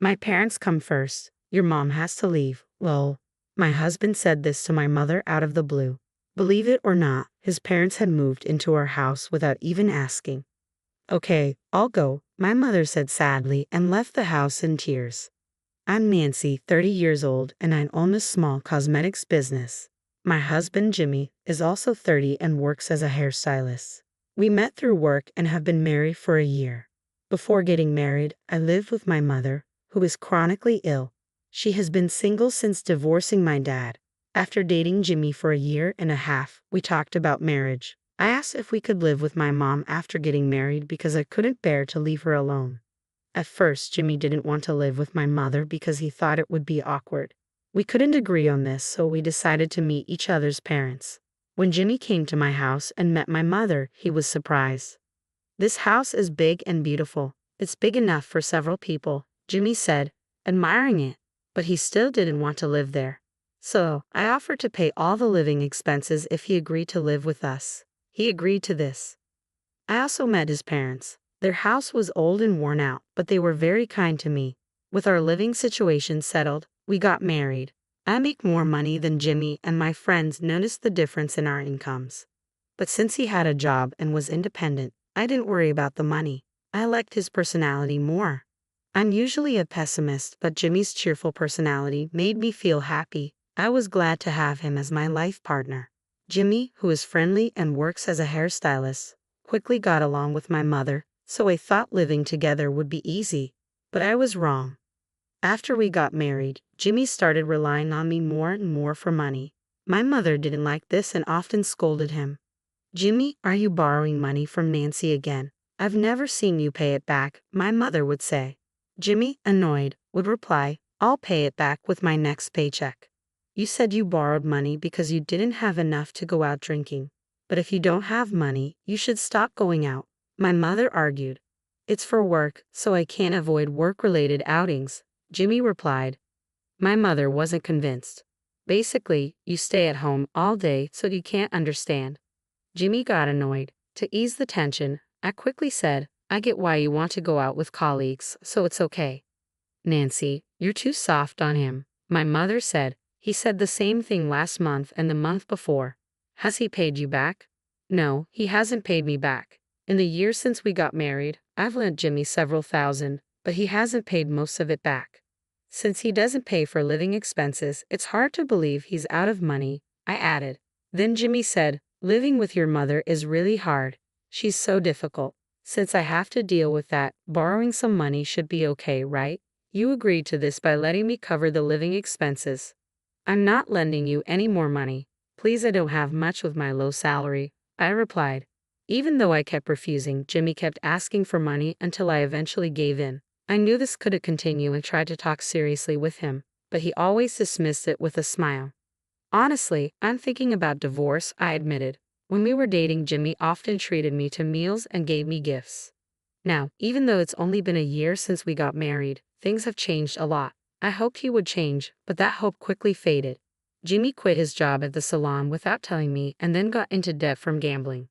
My parents come first. Your mom has to leave. Lol. My husband said this to my mother out of the blue. Believe it or not, his parents had moved into our house without even asking. Okay, I'll go, my mother said sadly and left the house in tears. I'm Nancy, 30 years old, and I own a small cosmetics business. My husband Jimmy is also 30 and works as a hairstylist. We met through work and have been married for a year. Before getting married, I lived with my mother, who is chronically ill. She has been single since divorcing my dad. After dating Jimmy for a year and a half, we talked about marriage. I asked if we could live with my mom after getting married because I couldn't bear to leave her alone. At first, Jimmy didn't want to live with my mother because he thought it would be awkward. We couldn't agree on this, so we decided to meet each other's parents. When Jimmy came to my house and met my mother, he was surprised. This house is big and beautiful. It's big enough for several people, Jimmy said, admiring it, but he still didn't want to live there. So, I offered to pay all the living expenses if he agreed to live with us. He agreed to this. I also met his parents. Their house was old and worn out, but they were very kind to me. With our living situation settled, we got married. I make more money than Jimmy, and my friends noticed the difference in our incomes. But since he had a job and was independent, I didn't worry about the money. I liked his personality more. I'm usually a pessimist, but Jimmy's cheerful personality made me feel happy. I was glad to have him as my life partner. Jimmy, who is friendly and works as a hairstylist, quickly got along with my mother, so I thought living together would be easy. But I was wrong. After we got married, Jimmy started relying on me more and more for money. My mother didn't like this and often scolded him. Jimmy, are you borrowing money from Nancy again? I've never seen you pay it back, my mother would say. Jimmy, annoyed, would reply, I'll pay it back with my next paycheck. You said you borrowed money because you didn't have enough to go out drinking. But if you don't have money, you should stop going out, my mother argued. It's for work, so I can't avoid work-related outings, Jimmy replied. My mother wasn't convinced. Basically, you stay at home all day so you can't understand. Jimmy got annoyed. To ease the tension, I quickly said, I get why you want to go out with colleagues, so it's okay. Nancy, you're too soft on him, my mother said. He said the same thing last month and the month before. Has he paid you back? No, he hasn't paid me back. In the years since we got married, I've lent Jimmy several thousand, but he hasn't paid most of it back. Since he doesn't pay for living expenses, it's hard to believe he's out of money, I added. Then Jimmy said, living with your mother is really hard. She's so difficult. Since I have to deal with that, borrowing some money should be okay, right? You agreed to this by letting me cover the living expenses. I'm not lending you any more money. Please, I don't have much with my low salary, I replied. Even though I kept refusing, Jimmy kept asking for money until I eventually gave in. I knew this couldn't continue and tried to talk seriously with him, but he always dismissed it with a smile. Honestly, I'm thinking about divorce, I admitted. When we were dating, Jimmy often treated me to meals and gave me gifts. Now, even though it's only been a year since we got married, things have changed a lot. I hoped he would change, but that hope quickly faded. Jimmy quit his job at the salon without telling me and then got into debt from gambling.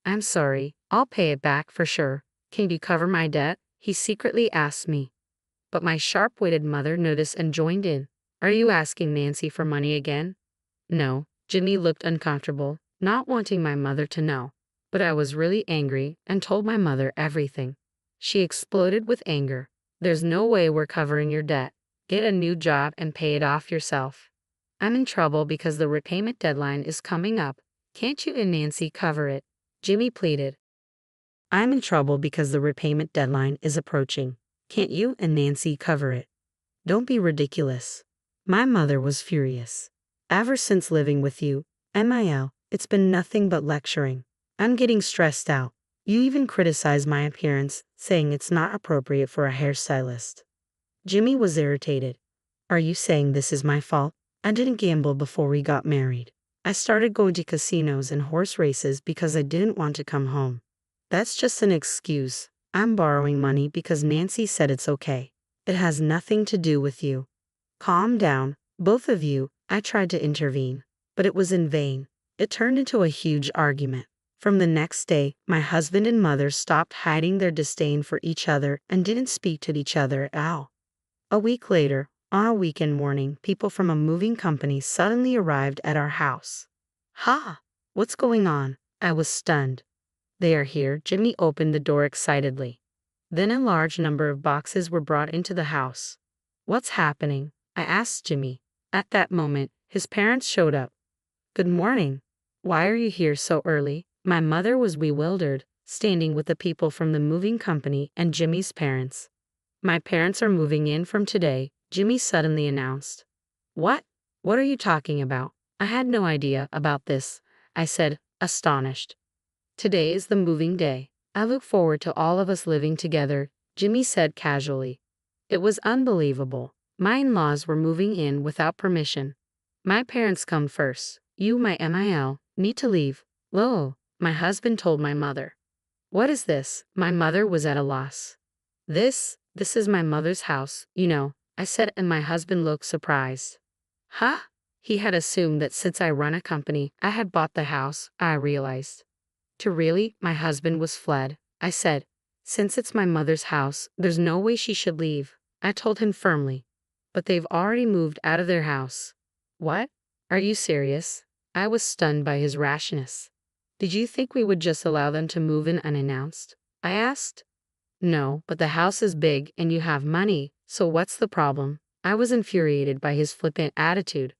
I'm sorry, I'll pay it back for sure. Can you cover my debt? He secretly asked me. But my sharp-witted mother noticed and joined in. Are you asking Nancy for money again? No, Jimmy looked uncomfortable, not wanting my mother to know. But I was really angry and told my mother everything. She exploded with anger. There's no way we're covering your debt. Get a new job and pay it off yourself. I'm in trouble because the repayment deadline is coming up. Can't you and Nancy cover it? Jimmy pleaded. I'm in trouble because the repayment deadline is approaching. Can't you and Nancy cover it? Don't be ridiculous. My mother was furious. Ever since living with you, MIL, it's been nothing but lecturing. I'm getting stressed out. You even criticize my appearance, saying it's not appropriate for a hairstylist. Jimmy was irritated. Are you saying this is my fault? I didn't gamble before we got married. I started going to casinos and horse races because I didn't want to come home. That's just an excuse. I'm borrowing money because Nancy said it's okay. It has nothing to do with you. Calm down, both of you, I tried to intervene, but it was in vain. It turned into a huge argument. From the next day, my husband and mother stopped hiding their disdain for each other and didn't speak to each other at all. A week later, on a weekend morning, people from a moving company suddenly arrived at our house. Ha! What's going on? I was stunned. They are here. Jimmy opened the door excitedly. Then a large number of boxes were brought into the house. What's happening? I asked Jimmy. At that moment, his parents showed up. Good morning. Why are you here so early? My mother was bewildered, standing with the people from the moving company and Jimmy's parents. My parents are moving in from today, Jimmy suddenly announced. What? What are you talking about? I had no idea about this, I said, astonished. Today is the moving day. I look forward to all of us living together, Jimmy said casually. It was unbelievable. My in-laws were moving in without permission. My parents come first. You, my MIL, need to leave. Lo, my husband told my mother. What is this? My mother was at a loss. This is my mother's house, you know, I said, and my husband looked surprised. Huh? He had assumed that since I run a company, I had bought the house, I realized. To really, my husband was fled. I said, since it's my mother's house, there's no way she should leave. I told him firmly. But they've already moved out of their house. What? Are you serious? I was stunned by his rashness. Did you think we would just allow them to move in unannounced? I asked. No, but the house is big and you have money, so what's the problem? I was infuriated by his flippant attitude.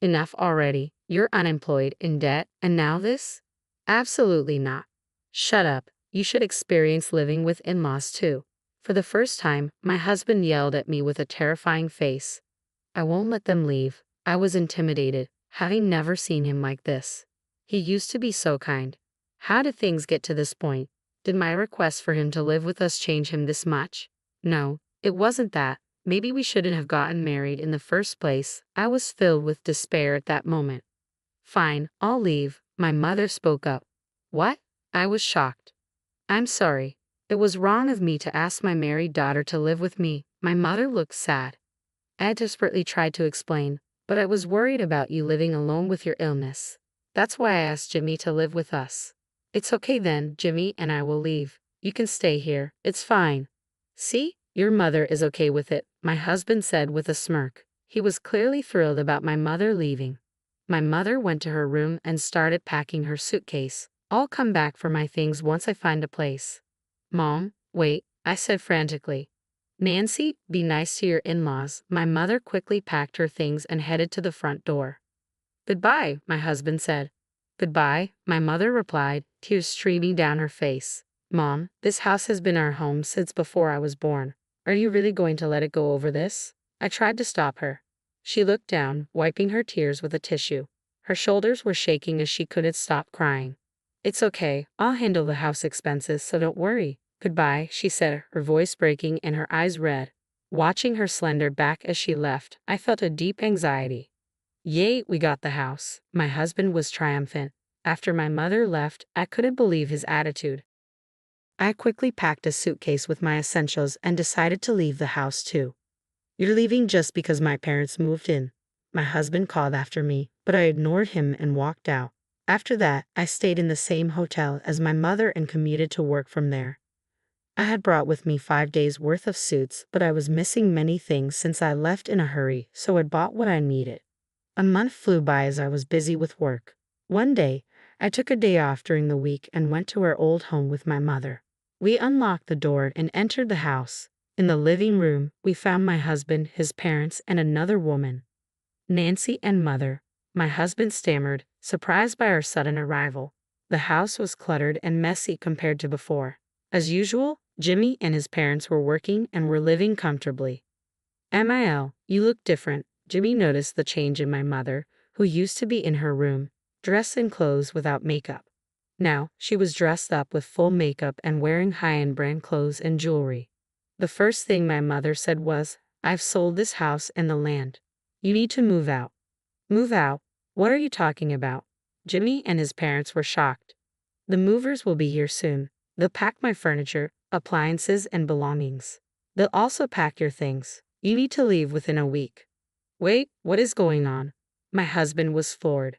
Enough already. You're unemployed, in debt, and now this? Absolutely not. Shut up. You should experience living with in-laws too. For the first time, my husband yelled at me with a terrifying face. I won't let them leave. I was intimidated, having never seen him like this. He used to be so kind. How did things get to this point? Did my request for him to live with us change him this much? No, it wasn't that. Maybe we shouldn't have gotten married in the first place. I was filled with despair at that moment. Fine, I'll leave, my mother spoke up. What? I was shocked. I'm sorry. It was wrong of me to ask my married daughter to live with me. My mother looked sad. I desperately tried to explain, but I was worried about you living alone with your illness. That's why I asked Jimmy to live with us. It's okay then, Jimmy and I will leave. You can stay here, it's fine. See, your mother is okay with it, my husband said with a smirk. He was clearly thrilled about my mother leaving. My mother went to her room and started packing her suitcase. I'll come back for my things once I find a place. Mom, wait, I said frantically. Nancy, be nice to your in-laws. My mother quickly packed her things and headed to the front door. Goodbye, my husband said. Goodbye, my mother replied, tears streaming down her face. Mom, this house has been our home since before I was born. Are you really going to let it go over this? I tried to stop her. She looked down, wiping her tears with a tissue. Her shoulders were shaking as she couldn't stop crying. It's okay, I'll handle the house expenses, so don't worry. Goodbye, she said, her voice breaking and her eyes red. Watching her slender back as she left, I felt a deep anxiety. Yay, we got the house. My husband was triumphant. After my mother left, I couldn't believe his attitude. I quickly packed a suitcase with my essentials and decided to leave the house too. You're leaving just because my parents moved in. My husband called after me, but I ignored him and walked out. After that, I stayed in the same hotel as my mother and commuted to work from there. I had brought with me 5 days' worth of suits, but I was missing many things since I left in a hurry, so I bought what I needed. A month flew by as I was busy with work. One day, I took a day off during the week and went to our old home with my mother. We unlocked the door and entered the house. In the living room, we found my husband, his parents, and another woman. Nancy and mother. My husband stammered, surprised by our sudden arrival. The house was cluttered and messy compared to before. As usual, Jimmy and his parents were working and were living comfortably. MIL, you look different. Jimmy noticed the change in my mother, who used to be in her room, dressed in clothes without makeup. Now, she was dressed up with full makeup and wearing high-end brand clothes and jewelry. The first thing my mother said was, I've sold this house and the land. You need to move out. Move out? What are you talking about? Jimmy and his parents were shocked. The movers will be here soon. They'll pack my furniture, appliances, and belongings. They'll also pack your things. You need to leave within a week. Wait, what is going on? My husband was floored.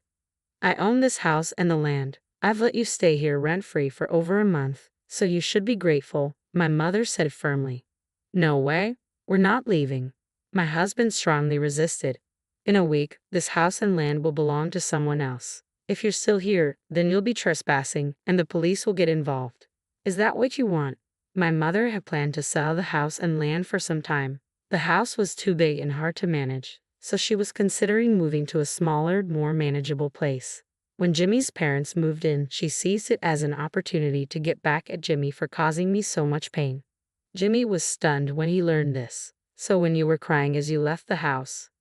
I own this house and the land. I've let you stay here rent-free for over a month, so you should be grateful, my mother said firmly. No way. We're not leaving. My husband strongly resisted. In a week, this house and land will belong to someone else. If you're still here, then you'll be trespassing, and the police will get involved. Is that what you want? My mother had planned to sell the house and land for some time. The house was too big and hard to manage, so she was considering moving to a smaller, more manageable place. When Jimmy's parents moved in, she seized it as an opportunity to get back at Jimmy for causing me so much pain. Jimmy was stunned when he learned this. So when you were crying as you left the house?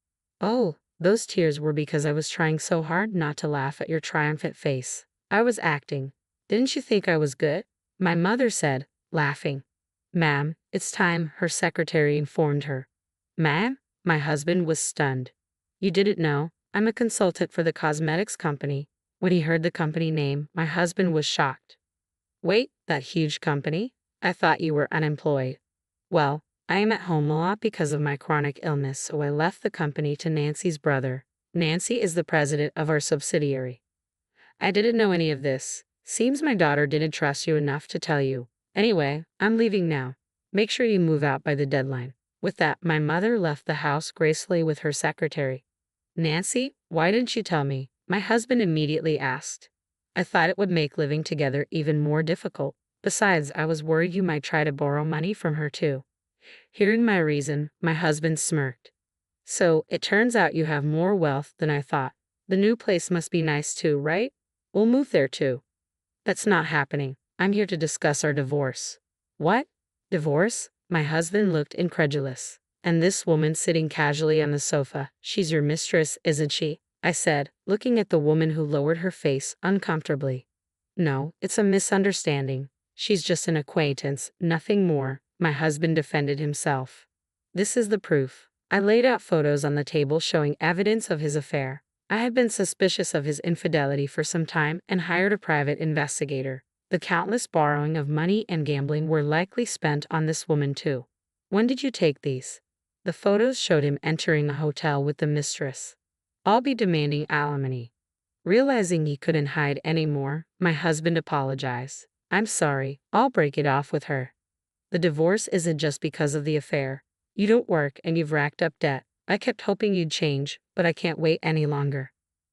Oh, those tears were because I was trying so hard not to laugh at your triumphant face. I was acting. Didn't you think I was good? My mother said, laughing. Ma'am, it's time, her secretary informed her. Ma'am? My husband was stunned. You didn't know? I'm a consultant for the cosmetics company. When he heard the company name, my husband was shocked. Wait, that huge company? I thought you were unemployed. Well, I am at home a lot because of my chronic illness, so I left the company to Nancy's brother. Nancy is the president of our subsidiary. I didn't know any of this. Seems my daughter didn't trust you enough to tell you. Anyway, I'm leaving now. Make sure you move out by the deadline. With that, my mother left the house gracefully with her secretary. Nancy, why didn't you tell me? My husband immediately asked. I thought it would make living together even more difficult. Besides, I was worried you might try to borrow money from her too. Hearing my reason, my husband smirked. So, it turns out you have more wealth than I thought. The new place must be nice too, right? We'll move there too. That's not happening. I'm here to discuss our divorce. What? Divorce? My husband looked incredulous. And this woman sitting casually on the sofa, she's your mistress, isn't she? I said, looking at the woman who lowered her face uncomfortably. No, it's a misunderstanding. She's just an acquaintance, nothing more. My husband defended himself. This is the proof. I laid out photos on the table showing evidence of his affair. I had been suspicious of his infidelity for some time and hired a private investigator. The countless borrowing of money and gambling were likely spent on this woman too. When did you take these? The photos showed him entering the hotel with the mistress. I'll be demanding alimony. Realizing he couldn't hide anymore, my husband apologized. I'm sorry, I'll break it off with her. The divorce isn't just because of the affair. You don't work and you've racked up debt. I kept hoping you'd change, but I can't wait any longer.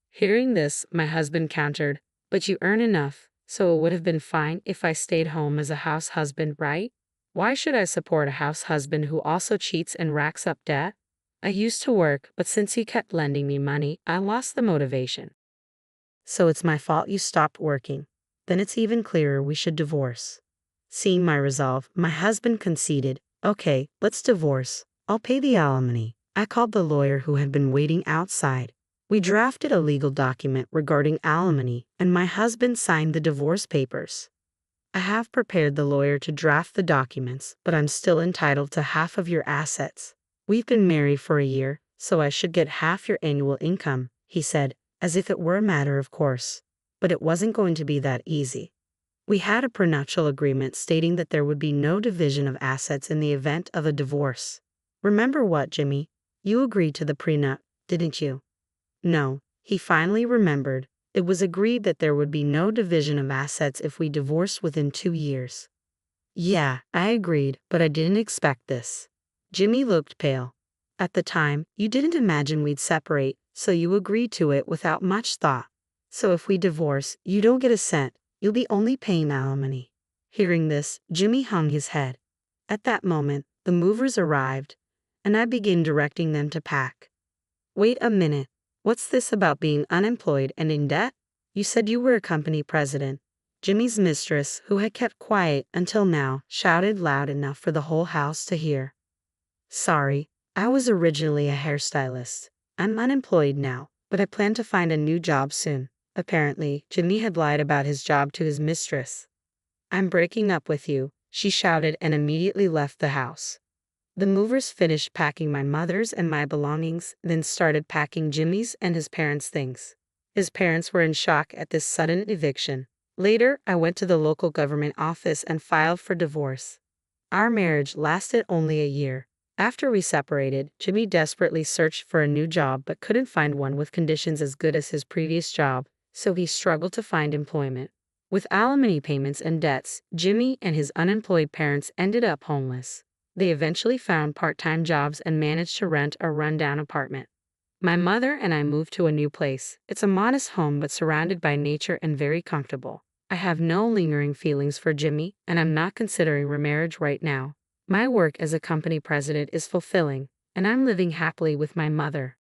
Hearing this, my husband countered, but you earn enough, so it would have been fine if I stayed home as a house husband, right? Why should I support a house husband who also cheats and racks up debt? I used to work, but since you kept lending me money, I lost the motivation. So it's my fault you stopped working. Then it's even clearer we should divorce. Seeing my resolve, my husband conceded, okay, let's divorce. I'll pay the alimony. I called the lawyer who had been waiting outside. We drafted a legal document regarding alimony, and my husband signed the divorce papers. I have prepared the lawyer to draft the documents, but I'm still entitled to half of your assets. We've been married for a year, so I should get half your annual income, he said, as if it were a matter of course. But it wasn't going to be that easy. We had a prenuptial agreement stating that there would be no division of assets in the event of a divorce. Remember what, Jimmy? You agreed to the prenup, didn't you? No, he finally remembered. It was agreed that there would be no division of assets if we divorced within 2 years. Yeah, I agreed, but I didn't expect this. Jimmy looked pale. At the time, you didn't imagine we'd separate, so you agreed to it without much thought. So if we divorce, you don't get a cent. You'll be only paying alimony. Hearing this, Jimmy hung his head. At that moment, the movers arrived, and I began directing them to pack. Wait a minute. What's this about being unemployed and in debt? You said you were a company president. Jimmy's mistress, who had kept quiet until now, shouted loud enough for the whole house to hear. Sorry, I was originally a hairstylist. I'm unemployed now, but I plan to find a new job soon. Apparently, Jimmy had lied about his job to his mistress. I'm breaking up with you, she shouted and immediately left the house. The movers finished packing my mother's and my belongings, then started packing Jimmy's and his parents' things. His parents were in shock at this sudden eviction. Later, I went to the local government office and filed for divorce. Our marriage lasted only a year. After we separated, Jimmy desperately searched for a new job but couldn't find one with conditions as good as his previous job, so he struggled to find employment. With alimony payments and debts, Jimmy and his unemployed parents ended up homeless. They eventually found part-time jobs and managed to rent a rundown apartment. My mother and I moved to a new place. It's a modest home but surrounded by nature and very comfortable. I have no lingering feelings for Jimmy, and I'm not considering remarriage right now. My work as a company president is fulfilling, and I'm living happily with my mother.